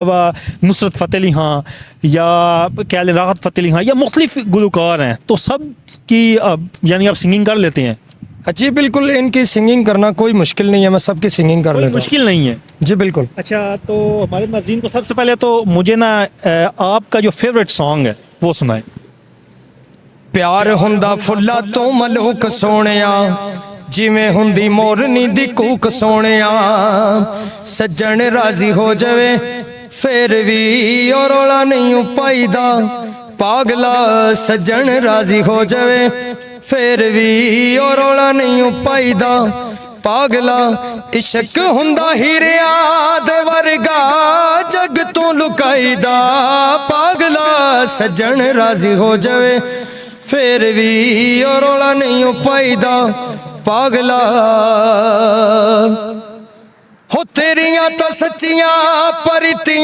नुसरत फ़तेह अली हाँ या कह लें राहत फ़तेह अली हाँ या मुख्तलिफ गुलकार हैं, तो सब की यानी आप सिंगिंग कर लेते हैं? जी बिल्कुल, इनकी सिंगिंग करना कोई मुश्किल नहीं है, मैं सबकी सिंगिंग कर कोई लेता हूँ। मुश्किल नहीं है। जी बिल्कुल। अच्छा, तो हमारे नाज़रीन को सबसे पहले तो मुझे ना आपका जो फेवरेट सॉन्ग है वो सुनाएं। प्यार हुंदा फुल्ला तो मलूक सोनिया, जिवें हुंदी मोरनी दी कूक सोनिया, सज्जन राजी हो जावे फिर भी और रौला नहीं पाईदा, पागला सज्जन राजी हो जावे फिर भी और रौला नहीं पाईदा, पागला इश्क हुंदा हीरिया दे वर्गा जग तो लुकाईदा, पागला सज्जन राजी हो जावे फिर भी और रौला नहीं पाईदा, पागला हो तेरियां तो सच्चियां परितियां